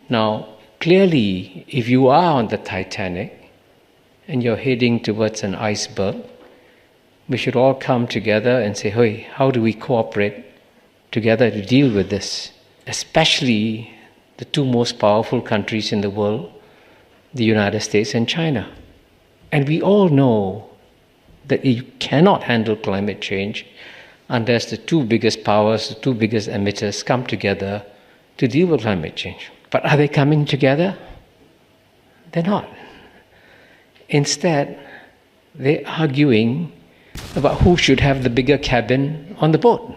Now, clearly, if you are on the Titanic and you're heading towards an iceberg, we should all come together and say, hey, how do we cooperate together to deal with this? Especially the two most powerful countries in the world, the United States and China. And we all know that you cannot handle climate change unless the two biggest powers, the two biggest emitters come together to deal with climate change. But are they coming together? They're not. Instead, they're arguing about who should have the bigger cabin on the boat.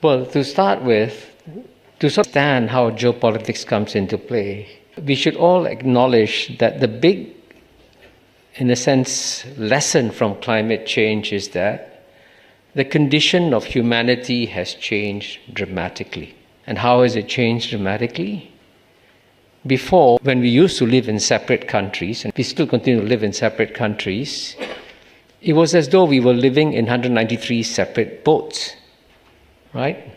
Well, to start with, to understand how geopolitics comes into play, we should all acknowledge that the big, in a sense, lesson from climate change is that the condition of humanity has changed dramatically. And how has it changed dramatically? Before, when we used to live in separate countries, and we still continue to live in separate countries, it was as though we were living in 193 separate boats, right?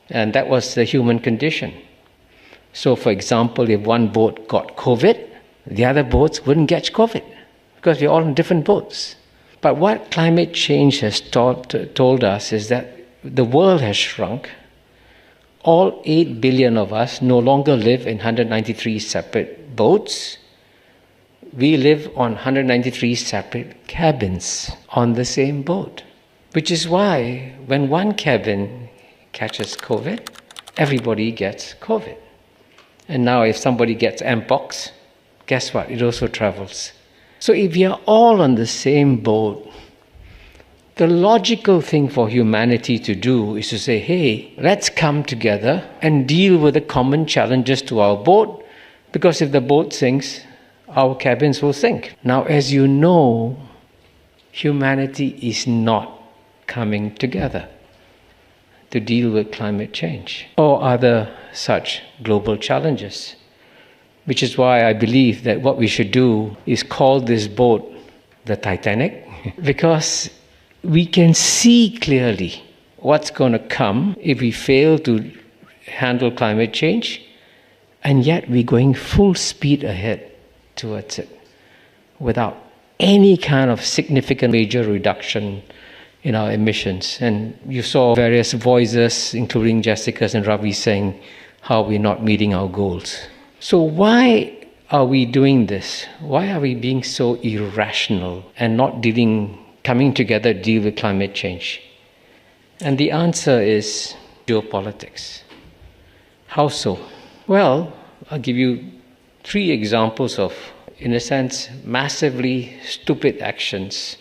And that was the human condition. So, for example, if one boat got COVID, the other boats wouldn't get COVID because we're all in different boats. But what climate change has told us is that the world has shrunk. All 8 billion of us no longer live in 193 separate boats. We live on 193 separate cabins on the same boat. Which is why when one cabin catches COVID, everybody gets COVID. And now if somebody gets Mpox, guess what? It also travels. So if we are all on the same boat, the logical thing for humanity to do is to say, hey, let's come together and deal with the common challenges to our boat, because if the boat sinks, our cabins will sink. Now, as you know, humanity is not coming together to deal with climate change or other such global challenges. Which is why I believe that what we should do is call this boat the Titanic, because we can see clearly what's going to come if we fail to handle climate change, and yet we're going full speed ahead towards it without any kind of significant major reduction in our emissions. And you saw various voices, including Jessica's and Ravi, saying how we're not meeting our goals. So why are we doing this? Why are we being so irrational and not coming together to deal with climate change? And the answer is geopolitics. How so? Well, I'll give you 3 examples of, in a sense, massively stupid actions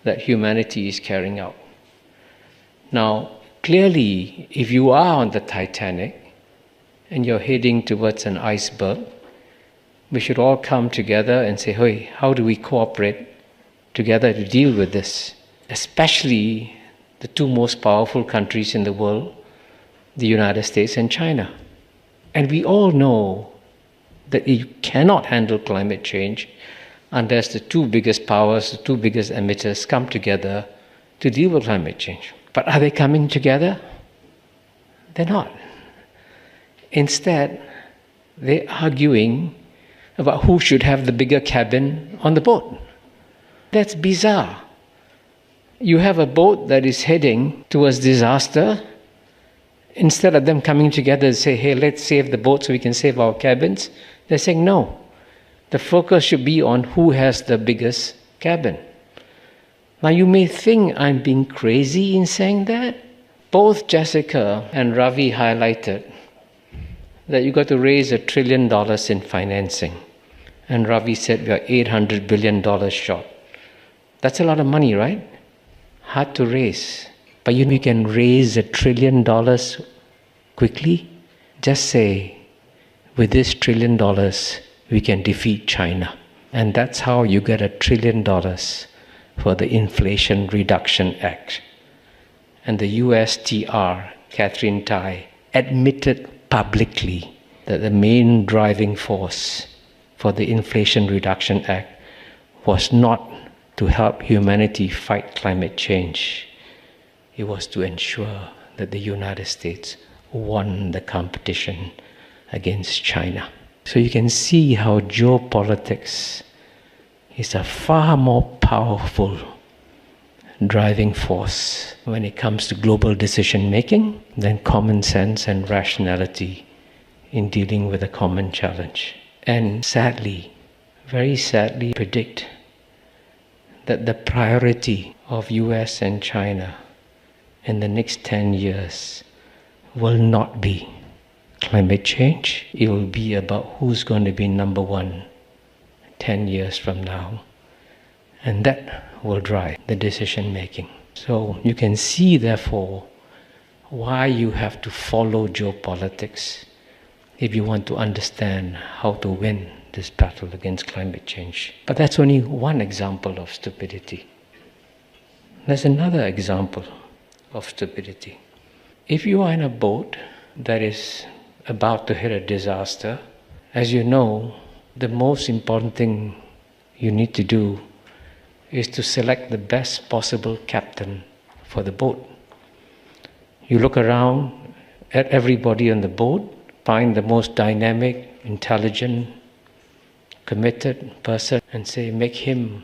that humanity is carrying out. Now, clearly, if you are on the Titanic and you're heading towards an iceberg, we should all come together and say, hey, how do we cooperate together to deal with this? Especially the two most powerful countries in the world, the United States and China. And we all know that you cannot handle climate change unless the two biggest powers, the two biggest emitters come together to deal with climate change. But are they coming together? They're not. Instead, they're arguing about who should have the bigger cabin on the boat. That's bizarre. You have a boat that is heading towards disaster. Instead of them coming together and say, hey, let's save the boat so we can save our cabins, they're saying no. The focus should be on who has the biggest cabin. Now you may think I'm being crazy in saying that. Both Jessica and Ravi highlighted that you got to raise $1 trillion in financing. And Ravi said we are $800 billion short. That's a lot of money, right? Hard to raise. But you can raise $1 trillion quickly. Just say, with this $1 trillion, we can defeat China. And that's how you get $1 trillion for the Inflation Reduction Act. And the USTR, Catherine Tai, admitted publicly that the main driving force for the Inflation Reduction Act was not to help humanity fight climate change. It was to ensure that the United States won the competition against China. So you can see how geopolitics is a far more powerful driving force when it comes to global decision making than common sense and rationality in dealing with a common challenge. And sadly, very sadly, predict that the priority of US and China in the next 10 years will not be climate change. It will be about who's going to be number one 10 years from now. And that will drive the decision making. So you can see, therefore, why you have to follow geopolitics if you want to understand how to win this battle against climate change. But that's only one example of stupidity. There's another example of stupidity. If you are in a boat that is about to hit a disaster, as you know, the most important thing you need to do is to select the best possible captain for the boat. You look around at everybody on the boat, find the most dynamic, intelligent, committed person and say, make him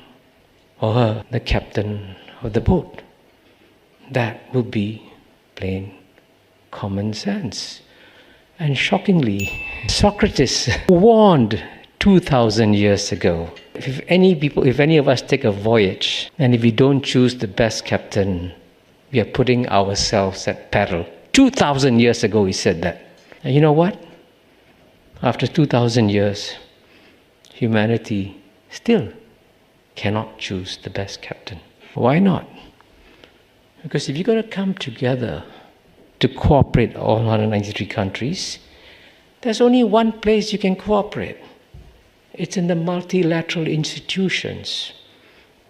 or her the captain of the boat. That would be plain common sense. And shockingly, Socrates warned 2,000 years ago, if any of us take a voyage, and if we don't choose the best captain, we are putting ourselves at peril. 2,000 years ago he said that. And you know what? After 2,000 years, humanity still cannot choose the best captain. Why not? Because if you're going to come together to cooperate, all 193 countries, there's only one place you can cooperate. It's in the multilateral institutions.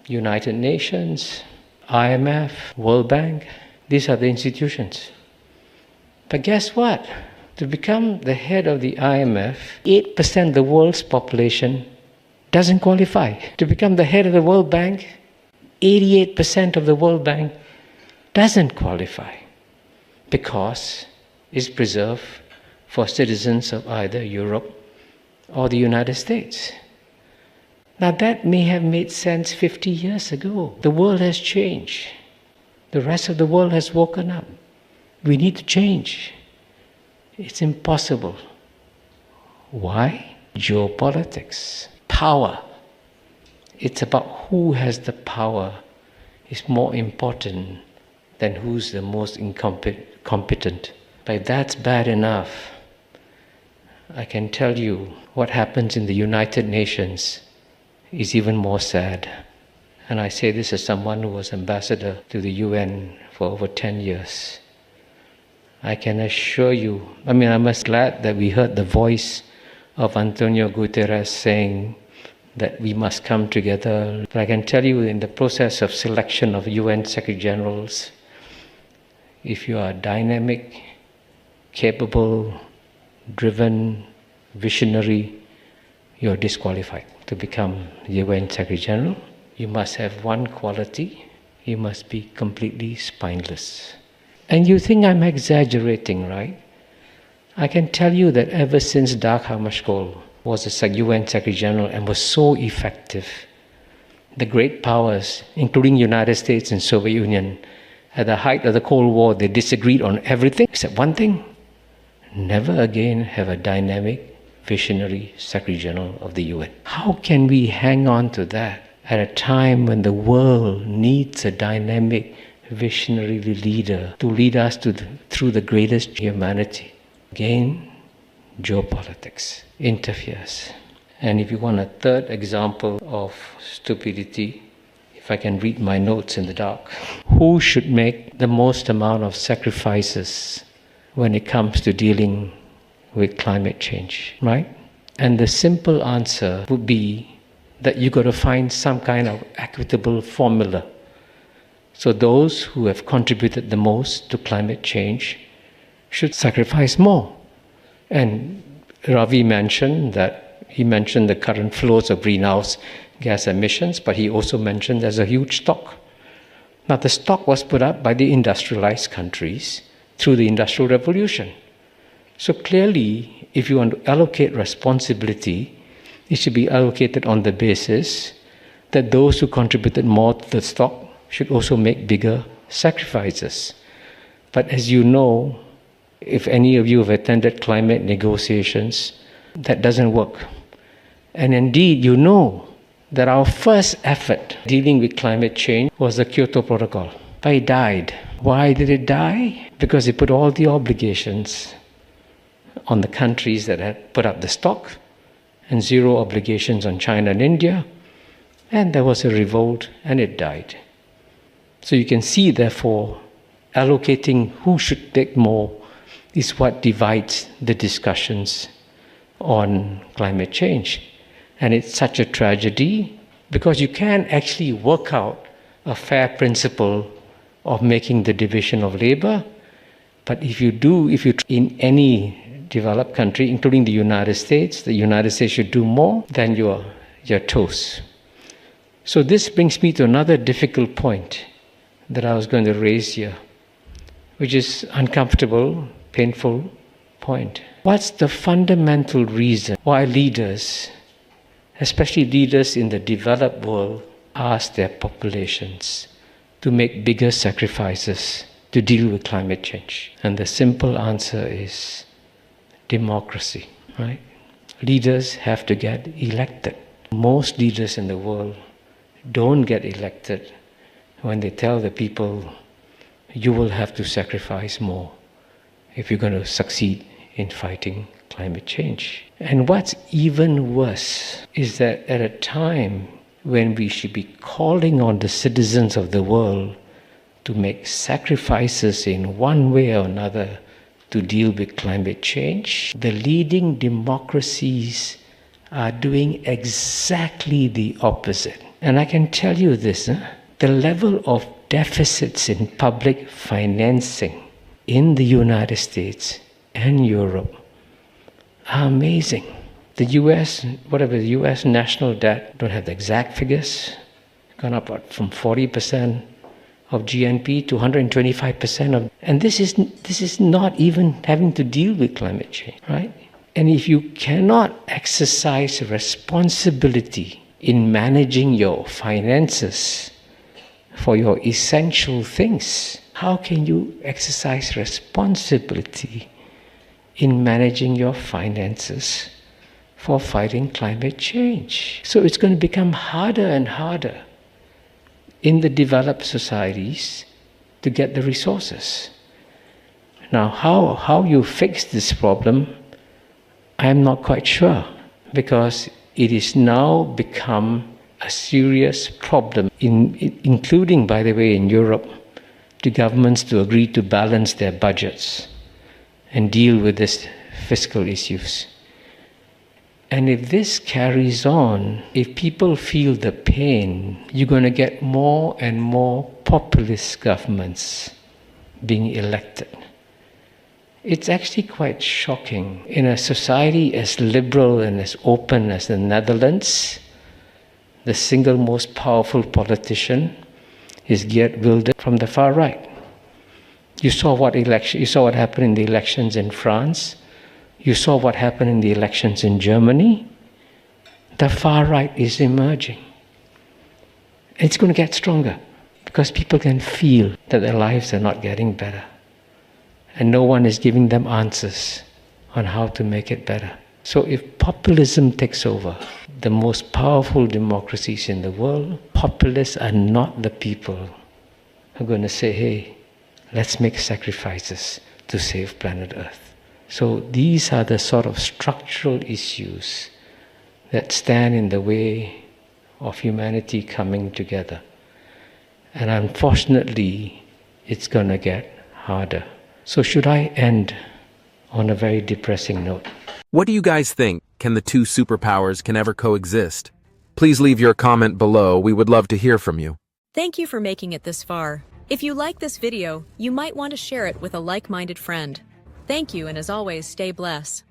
United Nations, IMF, World Bank, these are the institutions. But guess what? To become the head of the IMF, 8% of the world's population doesn't qualify. To become the head of the World Bank, 88% of the World Bank doesn't qualify, because it's preserved for citizens of either Europe or the United States. Now that may have made sense 50 years ago. The world has changed. The rest of the world has woken up. We need to change. It's impossible. Why? Geopolitics. Power. It's about who has the power is more important than who's the most competent. But if that's bad enough, I can tell you what happens in the United Nations is even more sad. And I say this as someone who was ambassador to the UN for over 10 years. I can assure you, I'm glad that we heard the voice of Antonio Guterres saying that we must come together. But I can tell you, in the process of selection of UN Secretary Generals, if you are dynamic, capable, driven, visionary, you're disqualified to become UN Secretary General. You must have one quality: you must be completely spineless. And you think I'm exaggerating, right? I can tell you that ever since Dag Hammarskjöld was a UN Secretary General and was so effective, the great powers, including United States and Soviet Union, at the height of the Cold War, they disagreed on everything except one thing: never again have a dynamic, visionary Secretary General of the UN. How can we hang on to that at a time when the world needs a dynamic, visionary leader to lead us through the greatest humanity? Again, geopolitics interferes. And if you want a third example of stupidity, if I can read my notes in the dark, who should make the most amount of sacrifices when it comes to dealing with climate change, right? And the simple answer would be that you've got to find some kind of equitable formula. So those who have contributed the most to climate change should sacrifice more. And Ravi mentioned the current flows of greenhouse gas emissions, but he also mentioned there's a huge stock. Now the stock was put up by the industrialized countries through the Industrial Revolution. So clearly, if you want to allocate responsibility, it should be allocated on the basis that those who contributed more to the stock should also make bigger sacrifices. But as you know, if any of you have attended climate negotiations, that doesn't work. And indeed, you know that our first effort dealing with climate change was the Kyoto Protocol. But it died. Why did it die? Because it put all the obligations on the countries that had put up the stock and zero obligations on China and India. And there was a revolt and it died. So you can see, therefore, allocating who should take more is what divides the discussions on climate change. And it's such a tragedy because you can't actually work out a fair principle of making the division of labor. But if you in any developed country, including the United States should do more, then you're toast. So this brings me to another difficult point that I was going to raise here, which is uncomfortable, painful point. What's the fundamental reason why leaders, especially leaders in the developed world, ask their populations to make bigger sacrifices to deal with climate change? And the simple answer is democracy, right? Leaders have to get elected. Most leaders in the world don't get elected when they tell the people, you will have to sacrifice more if you're going to succeed in fighting climate change. And what's even worse is that at a time when we should be calling on the citizens of the world to make sacrifices in one way or another to deal with climate change, the leading democracies are doing exactly the opposite. And I can tell you this, the level of deficits in public financing in the United States and Europe are amazing. The U.S., the U.S. national debt, don't have the exact figures, gone up from 40% of GNP to 125% of, and this is not even having to deal with climate change, right? And if you cannot exercise responsibility in managing your finances for your essential things, how can you exercise responsibility in managing your finances for fighting climate change? So it's going to become harder and harder in the developed societies to get the resources. Now, how you fix this problem, I'm not quite sure, because it is now become a serious problem, including, by the way, in Europe, to governments to agree to balance their budgets and deal with these fiscal issues. And if this carries on, if people feel the pain, you're going to get more and more populist governments being elected. It's actually quite shocking. In a society as liberal and as open as the Netherlands, the single most powerful politician is Geert Wilders from the far right. You saw what happened in the elections in France. You saw what happened in the elections in Germany. The far right is emerging. It's going to get stronger because people can feel that their lives are not getting better. And no one is giving them answers on how to make it better. So if populism takes over the most powerful democracies in the world, populists are not the people who are going to say, hey, let's make sacrifices to save planet Earth. So these are the sort of structural issues that stand in the way of humanity coming together. And unfortunately, it's going to get harder. So should I end on a very depressing note? What do you guys think? Can the two superpowers can ever coexist? Please leave your comment below. We would love to hear from you. Thank you for making it this far. If you like this video, you might want to share it with a like-minded friend. Thank you, and as always, stay blessed.